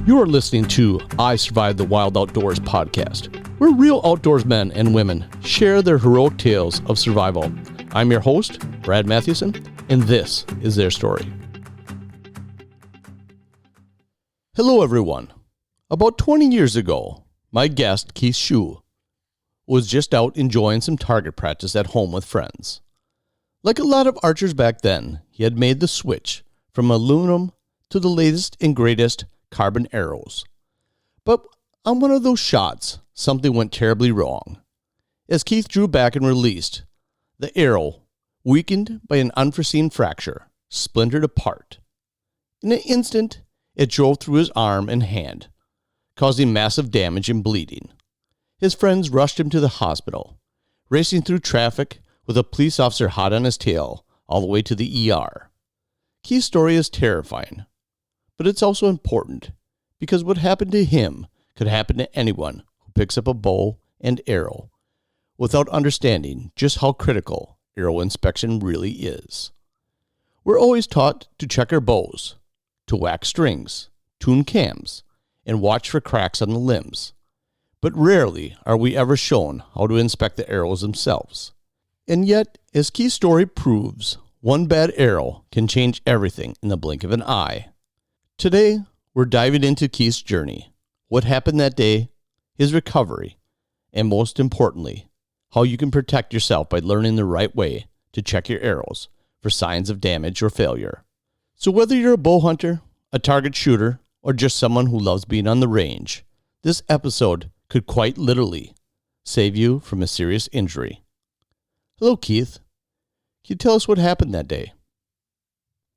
You are listening to I Survived the Wild Outdoors podcast, where real outdoors men and women share their heroic tales of survival. I'm your host, Brad Mathewson, and this is their story. Hello, everyone. About 20 years ago, my guest, Keith Schuh, was just out enjoying some target practice at home with friends. Like a lot of archers back then, he had made the switch from aluminum to the latest and greatest carbon arrows. But on one of those shots, something went terribly wrong. As Keith drew back and released, the arrow, weakened by an unforeseen fracture, splintered apart. In an instant, it drove through his arm and hand, causing massive damage and bleeding. His friends rushed him to the hospital, racing through traffic with a police officer hot on his tail all the way to the ER. Keith's story is terrifying, but it's also important because what happened to him could happen to anyone who picks up a bow and arrow without understanding just how critical arrow inspection really is. We're always taught to check our bows, to wax strings, tune cams, and watch for cracks on the limbs. But rarely are we ever shown how to inspect the arrows themselves. And yet, as Keith's story proves, one bad arrow can change everything in the blink of an eye. Today, we're diving into Keith's journey, what happened that day, his recovery, and most importantly, how you can protect yourself by learning the right way to check your arrows for signs of damage or failure. So whether you're a bow hunter, a target shooter, or just someone who loves being on the range, this episode could quite literally save you from a serious injury. Hello, Keith. Can you tell us what happened that day?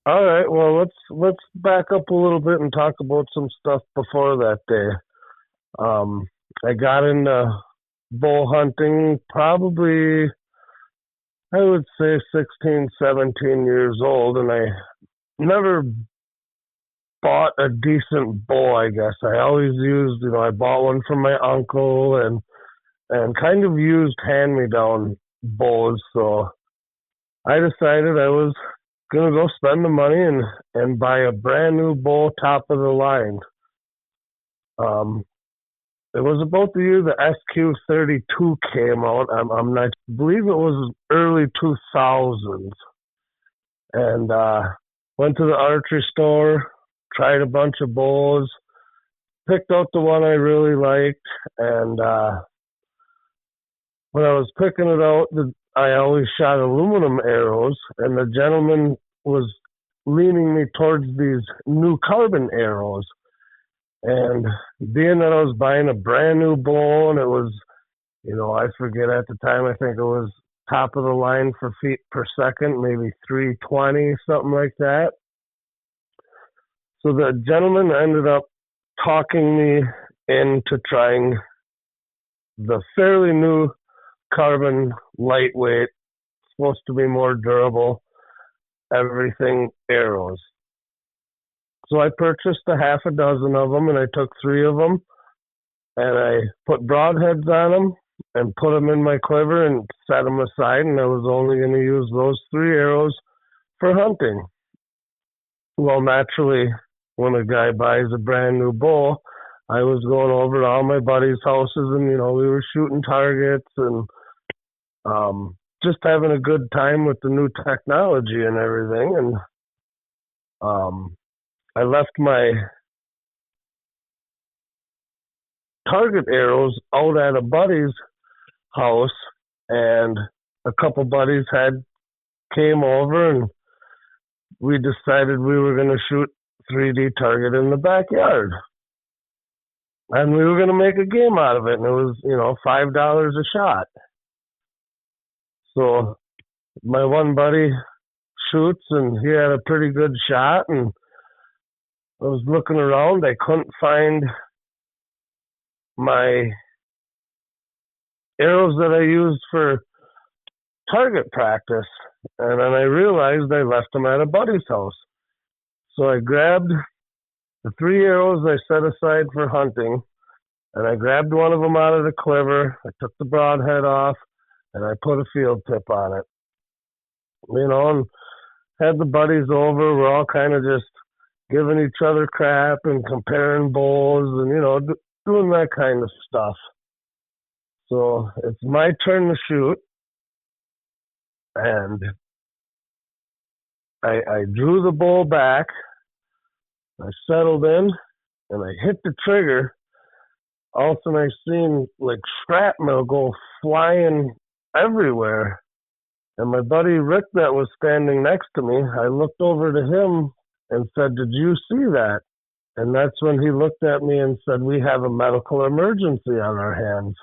All right, well, let's back up a little bit and talk about some stuff before that day. I got into bow hunting probably, I would say 16, 17 years old, and I never bought a decent bow, I guess. I always used, I bought one from my uncle and kind of used hand-me-down bows, so I decided I was going to go spend the money and buy a brand new bow, top of the line. It was about the year the SQ32 came out. I believe it was early 2000s. And went to the archery store, tried a bunch of bows, picked out the one I really liked. And when I was picking it out, I always shot aluminum arrows, and the gentleman was leaning me towards these new carbon arrows. And being that I was buying a brand new bow, and it was, I forget at the time, I think it was top of the line for feet per second, maybe 320, something like that. So the gentleman ended up talking me into trying the fairly new carbon, lightweight, supposed to be more durable, everything arrows. So I purchased a half a dozen of them, and I took 3 of them, and I put broadheads on them and put them in my quiver and set them aside, and I was only going to use those 3 arrows for hunting. Well, naturally, when a guy buys a brand new bow, I was going over to all my buddies' houses, and, we were shooting targets and just having a good time with the new technology and everything. And I left my target arrows out at a buddy's house, and a couple buddies came over, and we decided we were going to shoot 3D target in the backyard. And we were going to make a game out of it, and it was, $5 a shot. So my one buddy shoots, and he had a pretty good shot, and I was looking around. I couldn't find my arrows that I used for target practice, and then I realized I left them at a buddy's house. So I grabbed the 3 arrows I set aside for hunting, and I grabbed one of them out of the quiver. I took the broadhead off, and I put a field tip on it. And had the buddies over. We're all kind of just giving each other crap and comparing bowls and, doing that kind of stuff. So it's my turn to shoot, and I drew the bow back, I settled in, and I hit the trigger. All of a sudden I seen like shrapnel go flying everywhere. And my buddy Rick that was standing next to me, I looked over to him and said, "Did you see that?" And that's when he looked at me and said, "We have a medical emergency on our hands."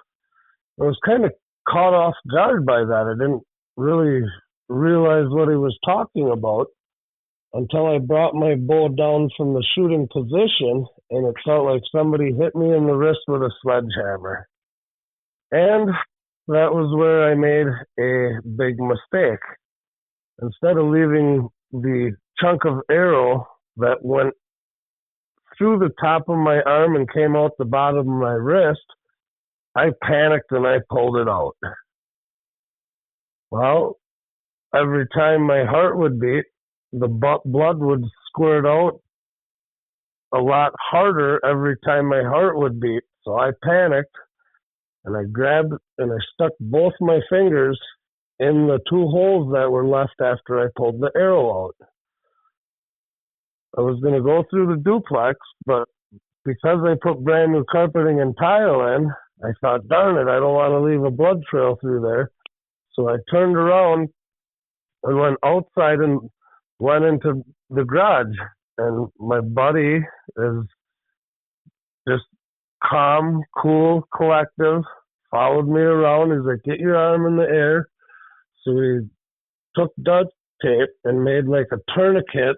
I was kind of caught off guard by that. I didn't really realize what he was talking about until I brought my bow down from the shooting position, and it felt like somebody hit me in the wrist with a sledgehammer. And that was where I made a big mistake. Instead of leaving the chunk of arrow that went through the top of my arm and came out the bottom of my wrist, I panicked and I pulled it out. Well, every time my heart would beat, the blood would squirt out a lot harder every time my heart would beat. So I panicked and I grabbed and I stuck both my fingers in the two holes that were left after I pulled the arrow out. I was going to go through the duplex, but because I put brand new carpeting and tile in, I thought, darn it, I don't want to leave a blood trail through there. So I turned around and went outside and went into the garage. And my buddy is just calm, cool, collective, followed me around. He's like, "Get your arm in the air." So we took duct tape and made like a tourniquet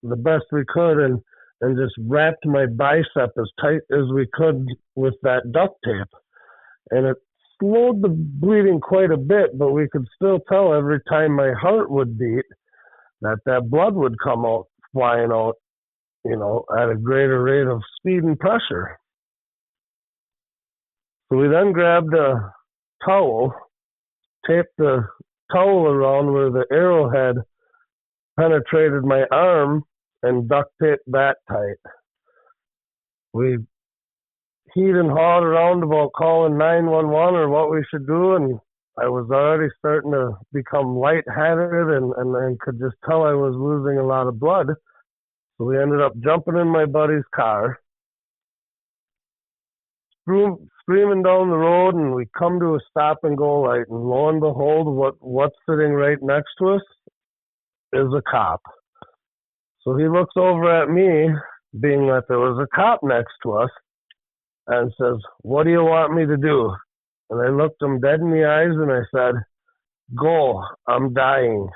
the best we could and just wrapped my bicep as tight as we could with that duct tape. And it slowed the bleeding quite a bit, but we could still tell every time my heart would beat that blood would come out, flying out, at a greater rate of speed and pressure. So we then grabbed a towel, taped the towel around where the arrow had penetrated my arm, and duct taped that tight. We heed and hawed around about calling 911 or what we should do, and I was already starting to become lightheaded and could just tell I was losing a lot of blood. So we ended up jumping in my buddy's car, screaming down the road, and we come to a stop and go light, and lo and behold, what's sitting right next to us is a cop. So he looks over at me, being that there was a cop next to us, and says, "What do you want me to do?" And I looked him dead in the eyes and I said, "Go, I'm dying."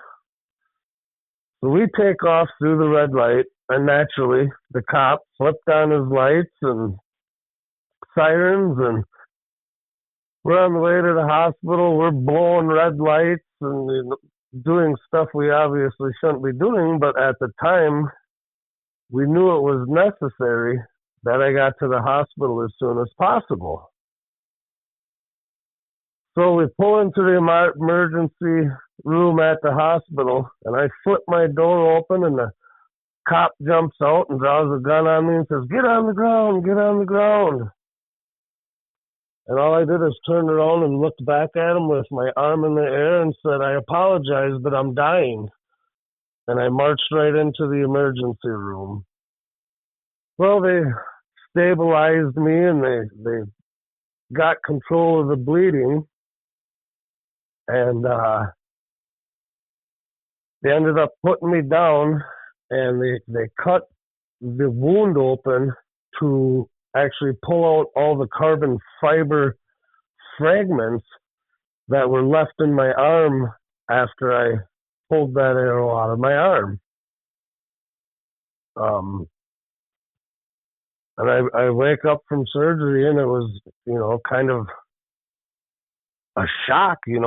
So we take off through the red light, and naturally the cop flipped on his lights and sirens, and we're on the way to the hospital. We're blowing red lights and doing stuff we obviously shouldn't be doing, but at the time we knew it was necessary that I got to the hospital as soon as possible. So we pull into the emergency room at the hospital, and I flip my door open, and the cop jumps out and draws a gun on me and says, "Get on the ground, get on the ground." And all I did is turn around and looked back at him with my arm in the air and said, "I apologize, but I'm dying." And I marched right into the emergency room. Well, they stabilized me and they got control of the bleeding. And they ended up putting me down, and they cut the wound open to actually pull out all the carbon fiber fragments that were left in my arm after I pulled that arrow out of my arm. And I wake up from surgery, and it was, kind of a shock, it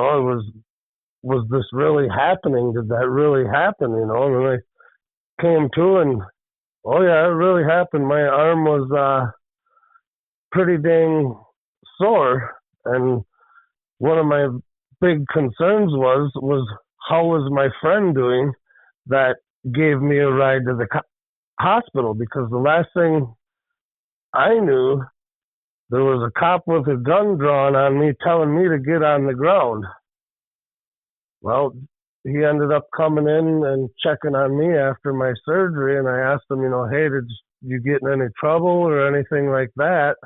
was this really happening? Did that really happen, And then I came to, and, oh yeah, it really happened. My arm was pretty dang sore, and one of my big concerns was how was my friend doing that gave me a ride to the hospital, because the last thing I knew, there was a cop with a gun drawn on me telling me to get on the ground. Well, he ended up coming in and checking on me after my surgery, and I asked him, hey, did you get in any trouble or anything like that?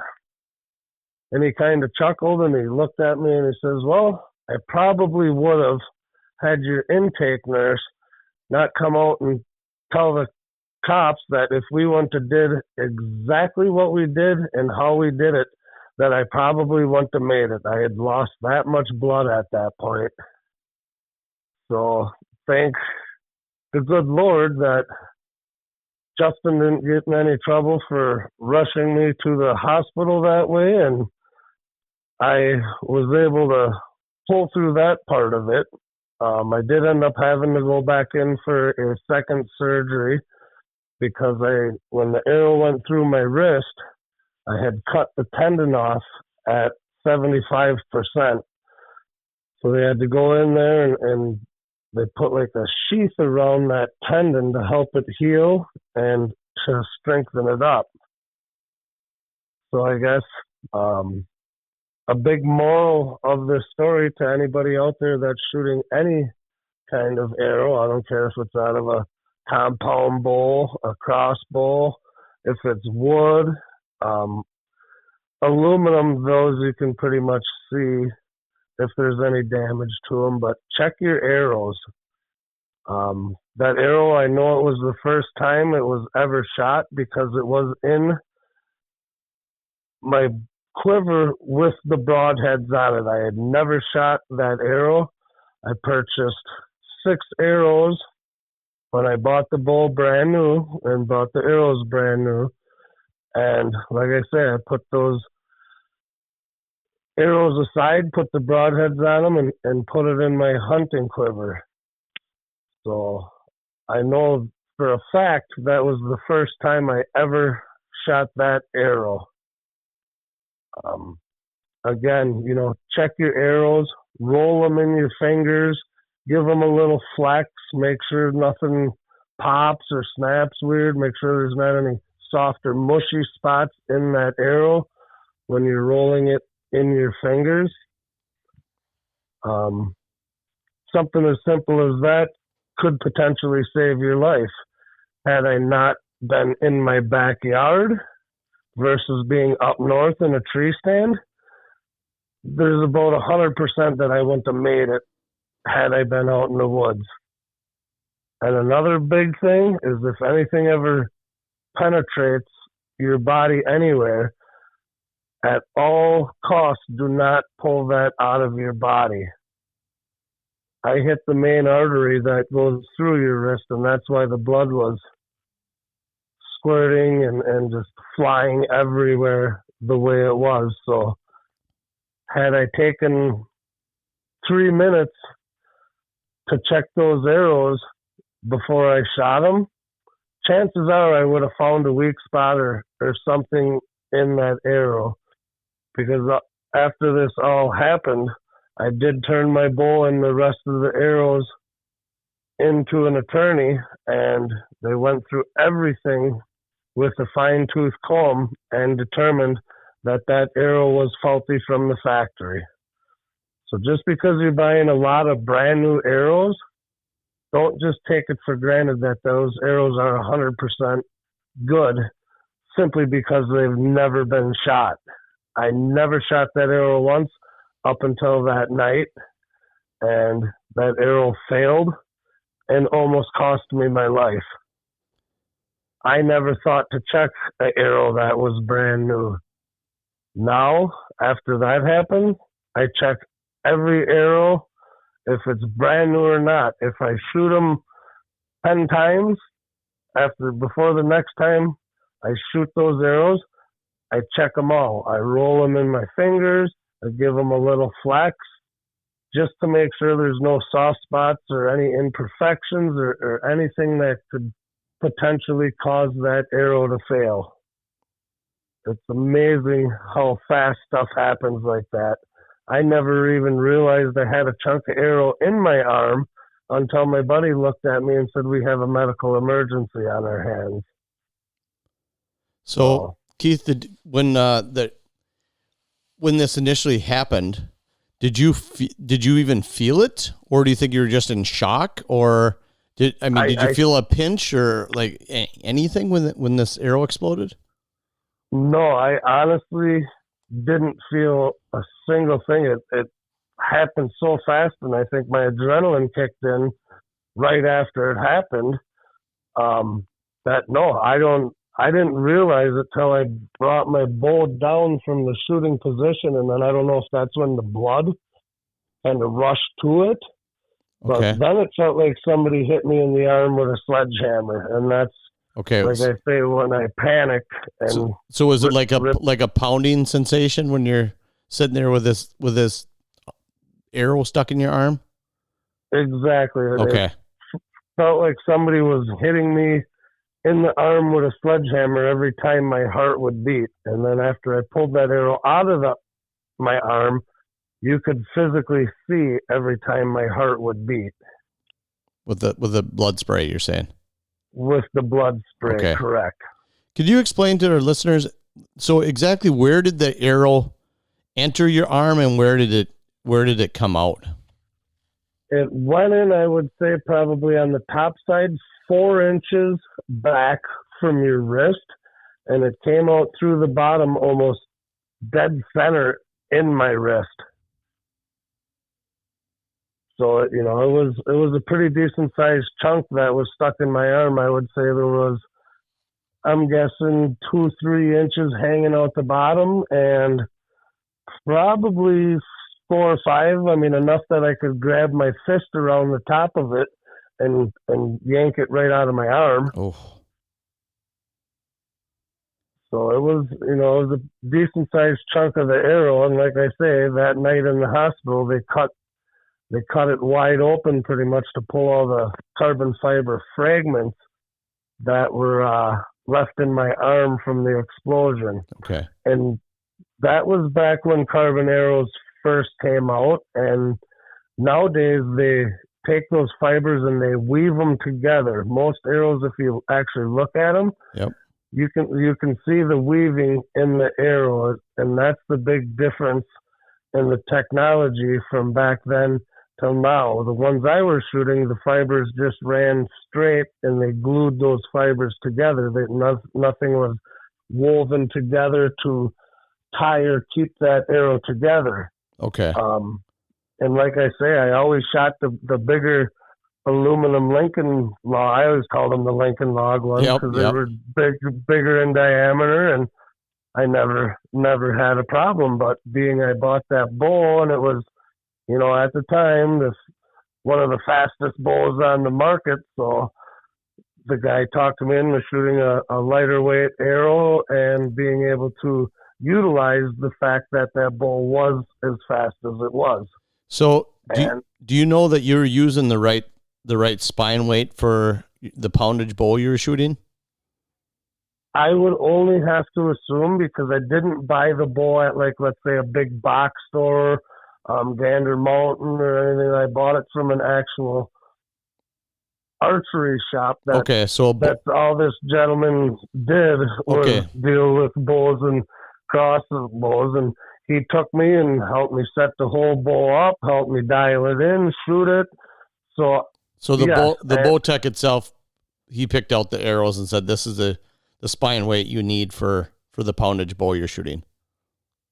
And he kind of chuckled and he looked at me and he says, well, I probably would have had your intake nurse not come out and tell the cops that if we went to did exactly what we did and how we did it, that I probably wouldn't have made it. I had lost that much blood at that point. So thank the good Lord that Justin didn't get in any trouble for rushing me to the hospital that way, and I was able to pull through that part of it. I did end up having to go back in for a second surgery because when the arrow went through my wrist, I had cut the tendon off at 75%. So they had to go in there and they put like a sheath around that tendon to help it heal and to strengthen it up. So I guess a big moral of this story to anybody out there that's shooting any kind of arrow, I don't care if it's out of a compound bow, a crossbow, if it's wood, aluminum, those you can pretty much see if there's any damage to them, but check your arrows. That arrow, I know it was the first time it was ever shot because it was in my quiver with the broadheads on it. I had never shot that arrow. I purchased 6 arrows when I bought the bow brand new and bought the arrows brand new. And like I say, I put those arrows aside, put the broadheads on them, and put it in my hunting quiver. So I know for a fact that was the first time I ever shot that arrow. Again, check your arrows, roll them in your fingers, give them a little flex, make sure nothing pops or snaps weird, make sure there's not any soft or mushy spots in that arrow when you're rolling it in your fingers. Something as simple as that could potentially save your life. Had I not been in my backyard versus being up north in a tree stand, there's about 100% that I wouldn't have made it had I been out in the woods. And another big thing is if anything ever penetrates your body anywhere, at all costs, do not pull that out of your body. I hit the main artery that goes through your wrist, and that's why the blood was squirting and just flying everywhere the way it was. So had I taken 3 minutes to check those arrows before I shot them, chances are I would have found a weak spot or something in that arrow. Because after this all happened, I did turn my bow and the rest of the arrows into an attorney, and they went through everything with a fine-tooth comb and determined that that arrow was faulty from the factory. So just because you're buying a lot of brand new arrows, don't just take it for granted that those arrows are 100% good simply because they've never been shot. I never shot that arrow once up until that night, and that arrow failed and almost cost me my life. I never thought to check an arrow that was brand new. Now, after that happened, I check every arrow, if it's brand new or not. If I shoot them 10 times, before the next time I shoot those arrows, I check them all. I roll them in my fingers. I give them a little flex just to make sure there's no soft spots or any imperfections or anything that could potentially cause that arrow to fail. It's amazing how fast stuff happens like that. I never even realized I had a chunk of arrow in my arm until my buddy looked at me and said, "We have a medical emergency on our hands." So Keith, when this initially happened, did you even feel it, or do you think you were just in shock, or did you feel a pinch or like anything when this arrow exploded? No, I honestly didn't feel a single thing. It happened so fast, and I think my adrenaline kicked in right after it happened. I didn't realize it till I brought my bow down from the shooting position, and then I don't know if that's when the blood kind of rushed to it. But then it felt like somebody hit me in the arm with a sledgehammer, and that's like I say, when I panic. And so was it like a pounding sensation when you're sitting there with this arrow stuck in your arm? Exactly. Okay. It felt like somebody was hitting me in the arm with a sledgehammer every time my heart would beat. And then after I pulled that arrow out of my arm, you could physically see every time my heart would beat. With the blood spray, you're saying? With the blood spray, correct. Could you explain to our listeners, so exactly where did the arrow enter your arm and where did it come out? It went in, I would say, probably on the top side, 4 inches back from your wrist, and it came out through the bottom almost dead center in my wrist. So, it was a pretty decent sized chunk that was stuck in my arm. I would say there was, I'm guessing 2-3 inches hanging out the bottom, and probably 4 or 5. I mean, enough that I could grab my fist around the top of it and yank it right out of my arm. Oh. So it was a decent sized chunk of the arrow. And like I say, that night in the hospital, they cut it wide open pretty much to pull all the carbon fiber fragments that were left in my arm from the explosion. Okay. And that was back when carbon arrows first came out. And nowadays they take those fibers and they weave them together. Most arrows, if you actually look at them, yep, you can see the weaving in the arrow. And that's the big difference in the technology from back then till now. The ones I was shooting, the fibers just ran straight and they glued those fibers together. Nothing was woven together to tie or keep that arrow together. Okay. And like I say, I always shot the bigger aluminum Lincoln log. I always called them the Lincoln log ones because they were bigger in diameter, and I never had a problem. But being I bought that bow, and it was, at the time, one of the fastest bows on the market. So the guy talked me into shooting a lighter weight arrow and being able to utilize the fact that bow was as fast as it was. So do you know that you're using the right spine weight for the poundage bow you were shooting? I would only have to assume, because I didn't buy the bow at, like, let's say, a big box store, Gander Mountain or anything. I bought it from an actual archery shop. That's all this gentleman did was deal with bows and crossbows, and he took me and helped me set the whole bow up, helped me dial it in, shoot it. So the bow tech itself, he picked out the arrows and said, "This is the spine weight you need for the poundage bow you're shooting."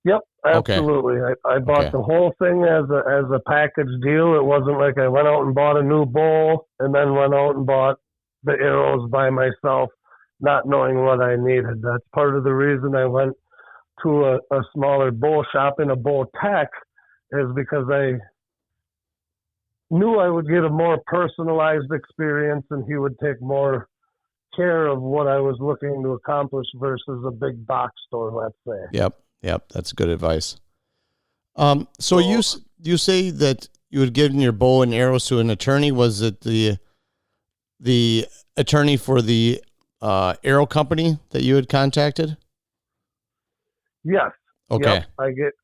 Yep, absolutely. Okay. I bought the whole thing as a package deal. It wasn't like I went out and bought a new bow and then went out and bought the arrows by myself, not knowing what I needed. That's part of the reason I went to a smaller bow shop in a bow tech, is because I knew I would get a more personalized experience and he would take more care of what I was looking to accomplish versus a big box store, let's say. Yep. That's good advice. So you say that you had given your bow and arrows to an attorney. Was it the attorney for the arrow company that you had contacted? Yes. Okay. Yep.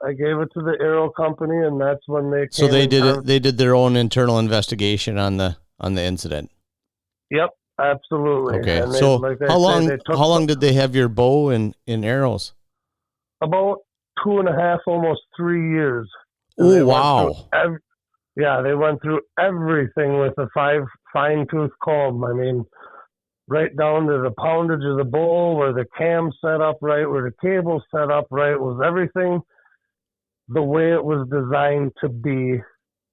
I gave it to the arrow company, and that's when they came. So they did their own internal investigation on the incident. Yep. Absolutely. Okay. And they, So like I how say, long they took how long did they have your bow and arrows? about 2.5, almost 3 years. And Oh, they went through wow. they went through everything with a fine tooth comb. I mean, right down to the poundage of the bowl, where the cam's set up right, where the cable's set up right, was everything the way it was designed to be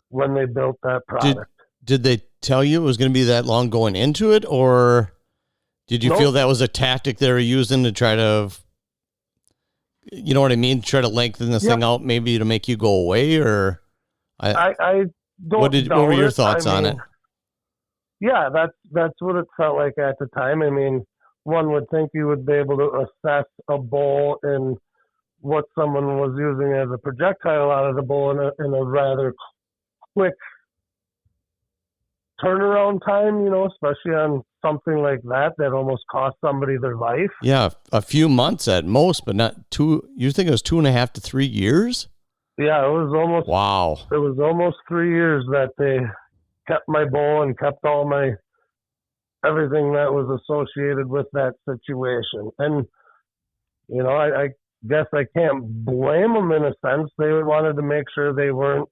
when they built that Did product. did they tell you it was going to be that long going into it, or did you feel Nope. that was a tactic they were using to try to, you know what I mean, try to lengthen this Yep. thing out, maybe to make you go away, or I what don't were doubt your it. I thoughts on it? mean, yeah, that's what it felt like at the time. I mean, one would think you would be able to assess a bowl and what someone was using as a projectile out of the bowl in a rather quick turnaround time, especially on something like that almost cost somebody their life. Yeah, a few months at most, but not two. You think it was 2.5 to 3 years? Yeah, Wow. it was almost 3 years that they kept my bowl and kept all my everything that was associated with that situation. And I guess I can't blame them in a sense. They wanted to make sure they weren't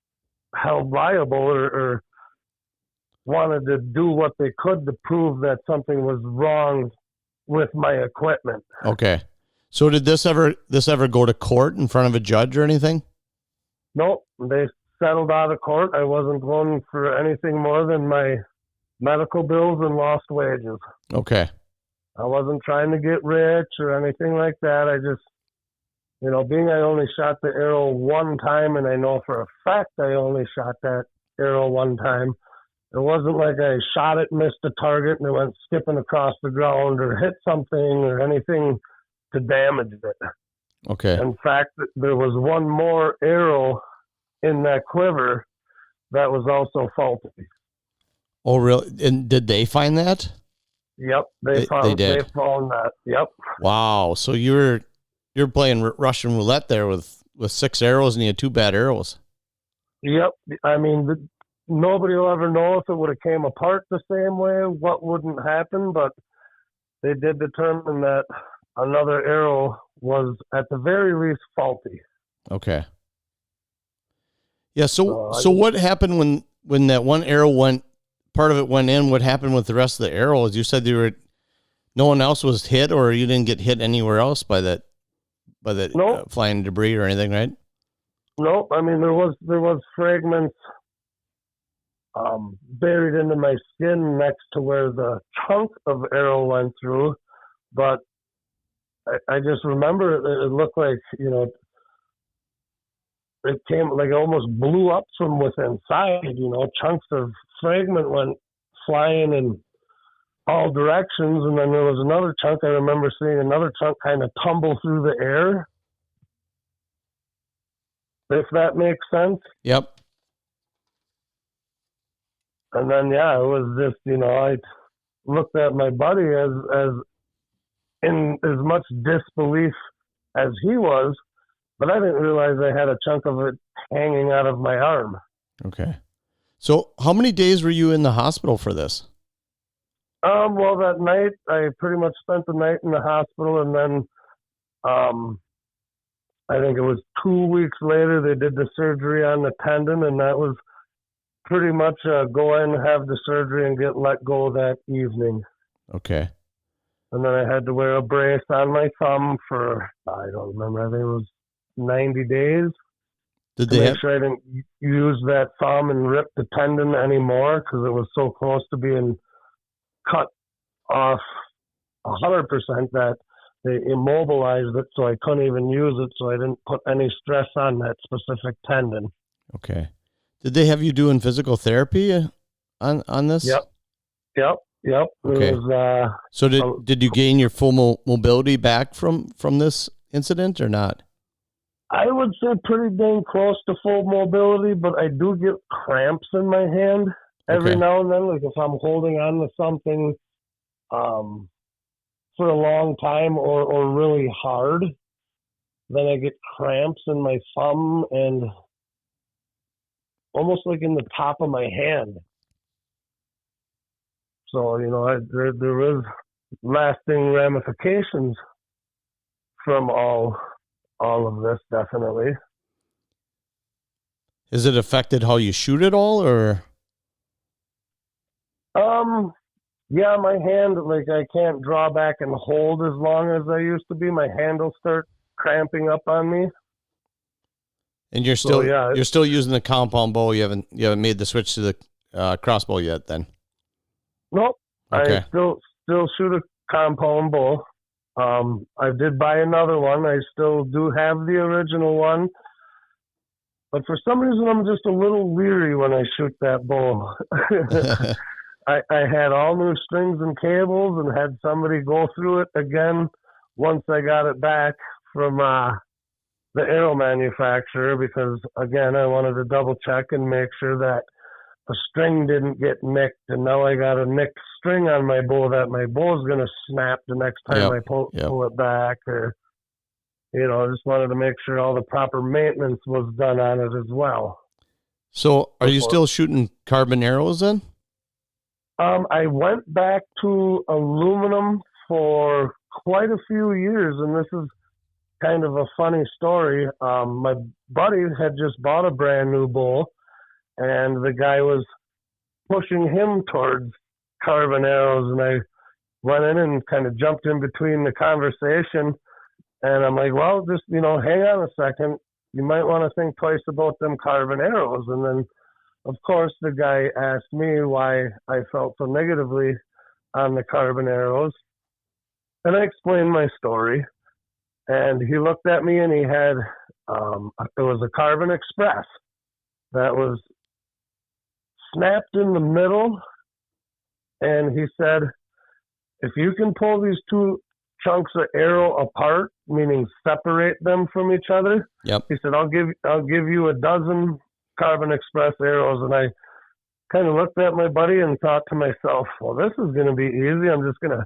held liable or wanted to do what they could to prove that something was wrong with my equipment. Okay. So did this ever go to court in front of a judge or anything? Nope, they settled out of court. I wasn't going for anything more than my medical bills and lost wages. Okay. I wasn't trying to get rich or anything like that. I just, being I only shot the arrow one time, and I know for a fact I only shot that arrow one time. It wasn't like I shot it, missed a target, and it went skipping across the ground or hit something or anything to damage it. Okay. In fact, there was one more arrow in that quiver that was also faulty. Oh, really? And did they find that? Yep, They they did. found that. Yep. Wow. So you're playing Russian roulette there with 6 arrows and you had 2 bad arrows. Yep. I mean, nobody will ever know if it would have came apart the same way, what wouldn't happen, but they did determine that another arrow was at the very least faulty. Okay. Yeah. So what happened when that one arrow part of it went in? What happened with the rest of the arrows? You said no one else was hit, or you didn't get hit anywhere else by that Nope. Flying debris or anything, right? Nope. I mean, there was fragments buried into my skin next to where the chunk of arrow went through, but I just remember it looked like, it came like it almost blew up from within inside, chunks of fragment went flying in all directions. And then there was another chunk. I remember seeing another chunk kind of tumble through the air, if that makes sense. Yep. And then, yeah, it was just, I looked at my buddy as in as much disbelief as he was, but I didn't realize I had a chunk of it hanging out of my arm. Okay. So how many days were you in the hospital for this? Well, that night I pretty much spent the night in the hospital, and then I think it was 2 weeks later they did the surgery on the tendon, and that was pretty much go in, have the surgery, and get let go that evening. Okay. And then I had to wear a brace on my thumb for, I don't remember, I think it was 90 days. Did to they make sure I didn't use that thumb and rip the tendon anymore, because it was so close to being cut off 100% that they immobilized it, so I couldn't even use it, so I didn't put any stress on that specific tendon. Okay. Did they have you doing physical therapy on this? Yep. Okay. It was, so did you gain your full mobility back from this incident or not? I would say pretty dang close to full mobility, but I do get cramps in my hand every now and then. Like if I'm holding on to something for a long time or really hard, then I get cramps in my thumb and almost like in the top of my hand. So, there is lasting ramifications from all of this, definitely. Has it affected how you shoot at all, or? Yeah, my hand, like, I can't draw back and hold as long as I used to be. My hand will start cramping up on me. And you're So, still yeah, you're still using the compound bow. You haven't made the switch to the crossbow yet, then? nope. Okay. I still shoot a compound bow. I did buy another one. I still do have the original one. But for some reason, I'm just a little leery when I shoot that bow. I had all new strings and cables and had somebody go through it again once I got it back from the arrow manufacturer, because, again, I wanted to double check and make sure that the string didn't get nicked. And now I got a nicked string on my bow that my bow's going to snap the next time I pull it back. Or, I just wanted to make sure all the proper maintenance was done on it as well. So are you still shooting carbon arrows then? I went back to aluminum for quite a few years, and this is kind of a funny story. My buddy had just bought a brand new bow, and the guy was pushing him towards carbon arrows, and I went in and kind of jumped in between the conversation, and I'm like, well, just, hang on a second. You might want to think twice about them carbon arrows. And then, of course, the guy asked me why I felt so negatively on the carbon arrows. And I explained my story. And he looked at me and he had, it was a Carbon Express that was snapped in the middle. And he said, if you can pull these two chunks of arrow apart, meaning separate them from each other, he said, I'll give you a dozen Carbon Express arrows. And I kind of looked at my buddy and thought to myself, well, this is going to be easy. I'm just going to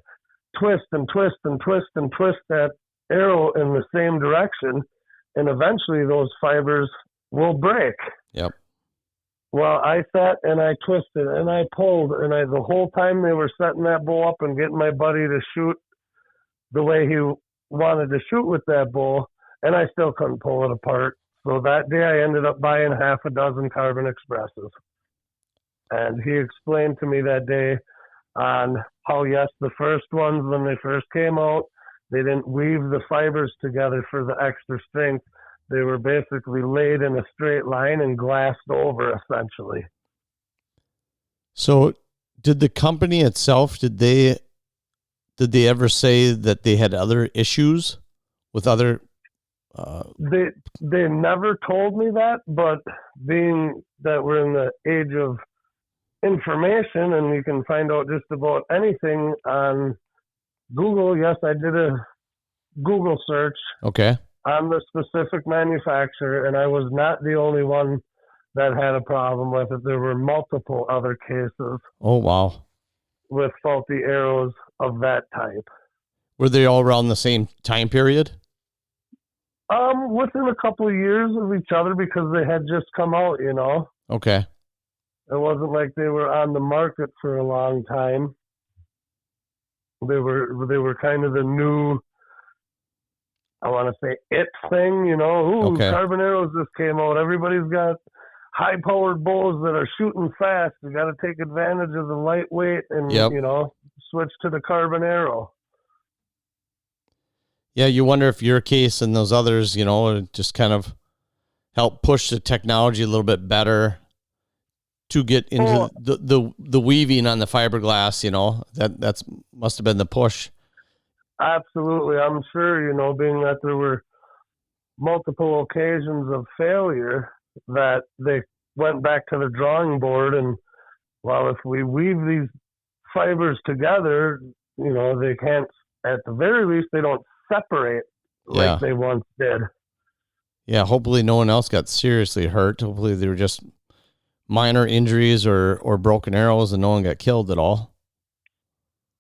twist and twist and twist and twist that arrow in the same direction, and eventually those fibers will break. Yep. Well, I sat and I twisted and I pulled, and the whole time they were setting that bow up and getting my buddy to shoot the way he wanted to shoot with that bow, and I still couldn't pull it apart. So that day I ended up buying half a dozen Carbon Expresses. And he explained to me that day on how, yes, the first ones, when they first came out, they didn't weave the fibers together for the extra strength. They were basically laid in a straight line and glassed over, essentially. So did the company itself, did they ever say that they had other issues with other? They never told me that, but being that we're in the age of information and you can find out just about anything on Google, yes, I did a Google search on the specific manufacturer, and I was not the only one that had a problem with it. There were multiple other cases. Oh, wow. With faulty arrows of that type. Were they all around the same time period? Within a couple of years of each other, because they had just come out, Okay. It wasn't like they were on the market for a long time. They were kind of the new, I want to say, it thing, Carbon arrows just came out. Everybody's got high-powered bows that are shooting fast. You got to take advantage of the lightweight and, switch to the carbon arrow. Yeah, you wonder if your case and those others, just kind of help push the technology a little bit better to get into the weaving on the fiberglass, that's must have been the push. Absolutely. I'm sure, being that there were multiple occasions of failure, that they went back to the drawing board and, well, if we weave these fibers together, they can't, at the very least, they don't separate like they once did. Yeah, hopefully no one else got seriously hurt. Hopefully they were just minor injuries or broken arrows and no one got killed at all.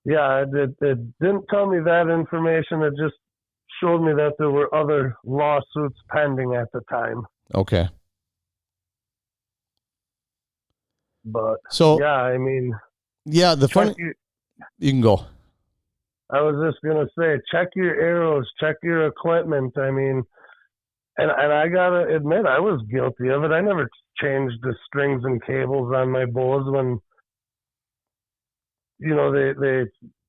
Yeah, it didn't tell me that information. It just showed me that there were other lawsuits pending at the time. Okay. But, so, yeah, I mean... Yeah, you can go. I was just going to say, check your arrows, check your equipment. I mean, and I got to admit, I was guilty of it. I never changed the strings and cables on my bows when, they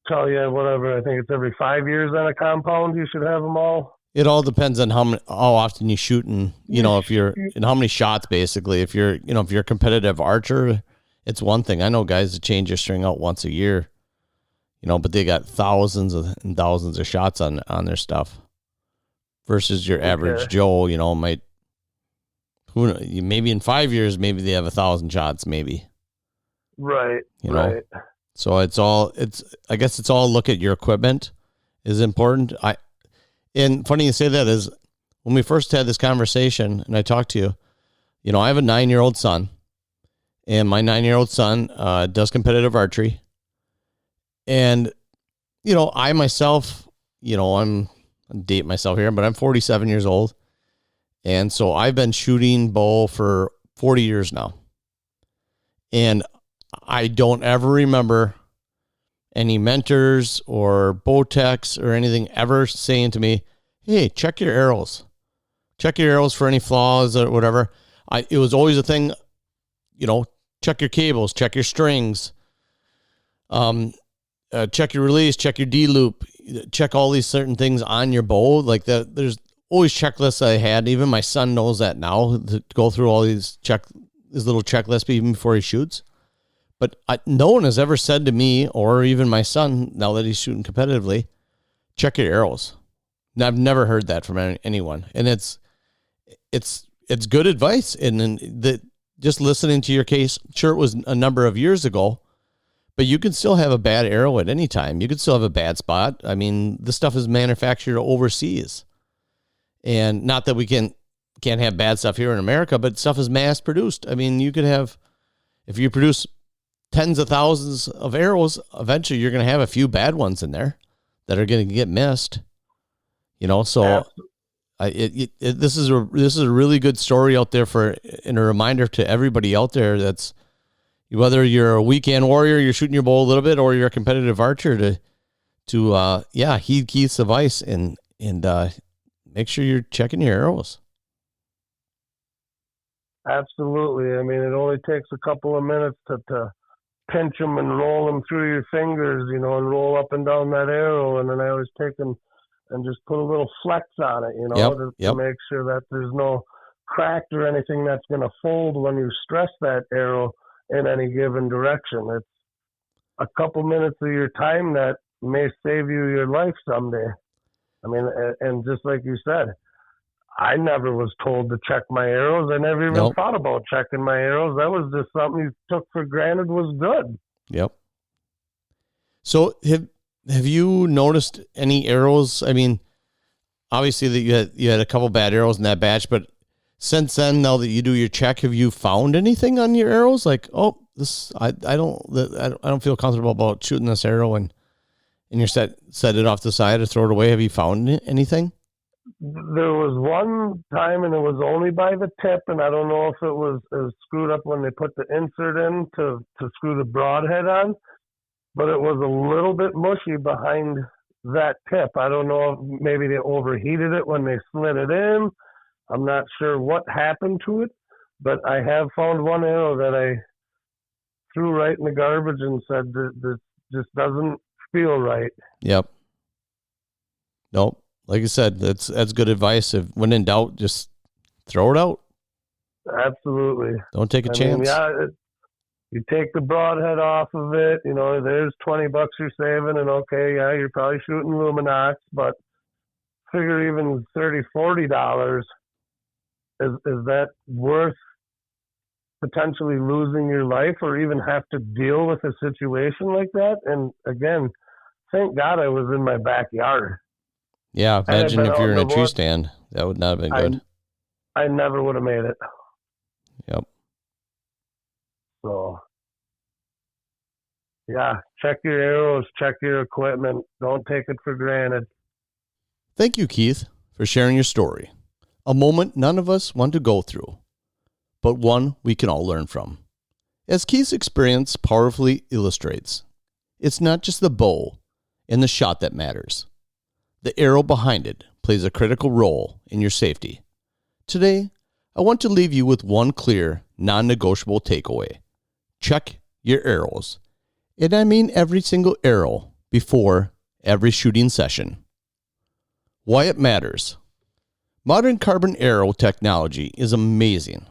tell you whatever. I think it's every 5 years on a compound you should have them all. It all depends on how often you shoot and, if you're and how many shots, basically. If you're a competitive archer, it's one thing. I know guys that change their string out once a year, but they got thousands and thousands of shots on their stuff versus your average Joe, maybe in 5 years, maybe they have 1,000 shots, maybe. Right. Right. So I guess it's all look at your equipment is important. And funny you say that is when we first had this conversation and I talked to you, I have a 9-year-old son and my 9-year-old son does competitive archery. And, I myself, I'm date myself here, but I'm 47 years old. And so I've been shooting bow for 40 years now. And I don't ever remember any mentors or bow techs or anything ever saying to me, hey, check your arrows. Check your arrows for any flaws or whatever. It was always a thing, check your cables, check your strings, check your release, check your D-loop, check all these certain things on your bow. Like that, there's always checklists I had. Even my son knows that now, to go through all these little checklists even before he shoots. But no one has ever said to me, or even my son, now that he's shooting competitively, check your arrows. And I've never heard that from anyone. And it's good advice. And just listening to your case, sure, it was a number of years ago, but you can still have a bad arrow at any time. You could still have a bad spot. I mean, this stuff is manufactured overseas. And not that we can't have bad stuff here in America, but stuff is mass produced. I mean, you could have, if you produce tens of thousands of arrows, eventually you're going to have a few bad ones in there that are going to get missed. So this is a really good story out there and a reminder to everybody out there that's, whether you're a weekend warrior, you're shooting your bow a little bit, or you're a competitive archer, to heed Keith's advice and make sure you're checking your arrows. Absolutely. I mean, it only takes a couple of minutes to pinch them and roll them through your fingers, and roll up and down that arrow. And then I always take them and just put a little flex on it, to make sure that there's no crack or anything that's going to fold when you stress that arrow in any given direction. It's a couple minutes of your time that may save you your life someday. I mean, and just like you said, I never was told to check my arrows. I never even thought about checking my arrows. That was just something you took for granted was good. Yep. So have you noticed any arrows? I mean, obviously that you had a couple bad arrows in that batch, but since then, now that you do your check, have you found anything on your arrows? Like, I don't feel comfortable about shooting this arrow, and you're set it off the side or throw it away. Have you found anything? There was one time, and it was only by the tip, and I don't know if it was screwed up when they put the insert in to screw the broadhead on, but it was a little bit mushy behind that tip. I don't know if maybe they overheated it when they slid it in. I'm not sure what happened to it, but I have found one arrow that I threw right in the garbage and said, this just doesn't feel right. Yep. Nope. Like I said, that's good advice. If when in doubt, just throw it out. Absolutely. Don't take a chance. You take the broadhead off of it, there's $20 you're saving, and you're probably shooting Luminox, but figure even $30, $40. Is that worth potentially losing your life or even have to deal with a situation like that? And again, thank God I was in my backyard. Yeah, imagine if you're in a tree stand. That would not have been good. I never would have made it. Yep. So, yeah, check your arrows, check your equipment. Don't take it for granted. Thank you, Keith, for sharing your story. A moment none of us want to go through, but one we can all learn from. As Keith's experience powerfully illustrates, it's not just the bow and the shot that matters. The arrow behind it plays a critical role in your safety. Today, I want to leave you with one clear, non-negotiable takeaway. Check your arrows. And I mean every single arrow before every shooting session. Why it matters. Modern carbon arrow technology is amazing.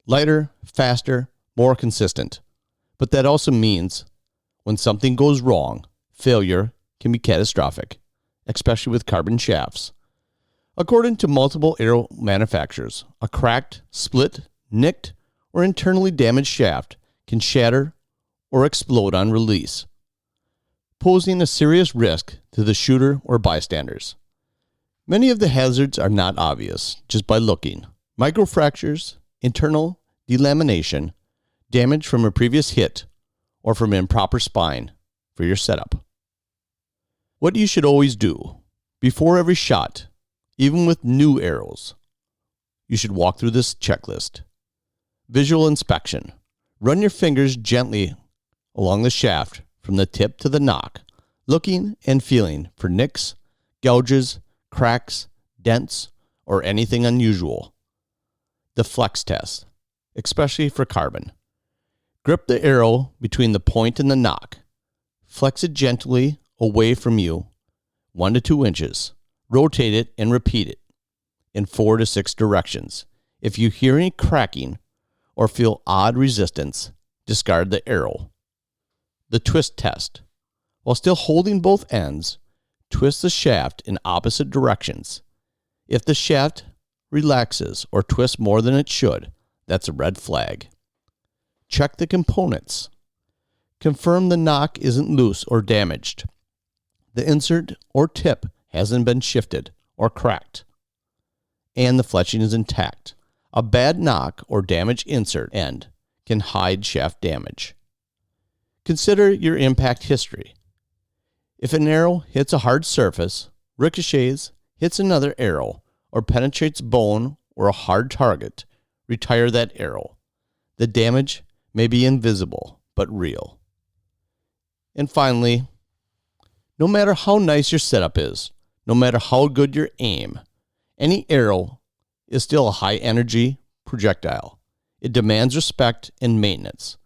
Lighter, faster, more consistent. But that also means when something goes wrong, failure can be catastrophic, especially with carbon shafts. According to multiple arrow manufacturers, a cracked, split, nicked, or internally damaged shaft can shatter or explode on release, posing a serious risk to the shooter or bystanders. Many of the hazards are not obvious just by looking. Microfractures, internal delamination, damage from a previous hit, or from improper spine for your setup. What you should always do before every shot, even with new arrows, you should walk through this checklist. Visual inspection. Run your fingers gently along the shaft from the tip to the nock, looking and feeling for nicks, gouges, cracks, dents, or anything unusual. The flex test, especially for carbon. Grip the arrow between the point and the nock. Flex it gently away from you, 1 to 2 inches. Rotate it and repeat it in 4 to 6 directions. If you hear any cracking or feel odd resistance, discard the arrow. The twist test. While still holding both ends, twist the shaft in opposite directions. If the shaft relaxes or twists more than it should, that's a red flag. Check the components. Confirm the nock isn't loose or damaged. The insert or tip hasn't been shifted or cracked, and the fletching is intact. A bad nock or damaged insert end can hide shaft damage. Consider your impact history. If an arrow hits a hard surface, ricochets, hits another arrow, or penetrates bone or a hard target, retire that arrow. The damage may be invisible, but real. And finally, no matter how nice your setup is, no matter how good your aim, any arrow is still a high-energy projectile. It demands respect and maintenance.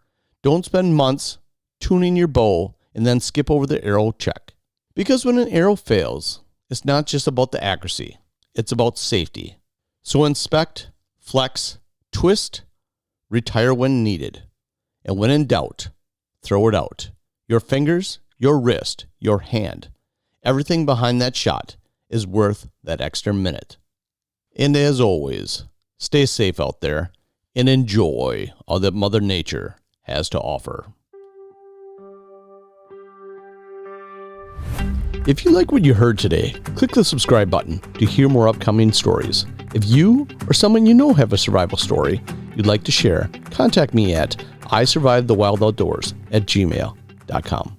Don't spend months tuning your bow and then skip over the arrow check. Because when an arrow fails, it's not just about the accuracy, it's about safety. So inspect, flex, twist, retire when needed. And when in doubt, throw it out. Your fingers, your wrist, your hand, everything behind that shot is worth that extra minute. And as always, stay safe out there and enjoy all that Mother Nature has to offer. If you like what you heard today, click the subscribe button to hear more upcoming stories. If you or someone you know have a survival story you'd like to share, contact me at isurvivethewildoutdoors@gmail.com.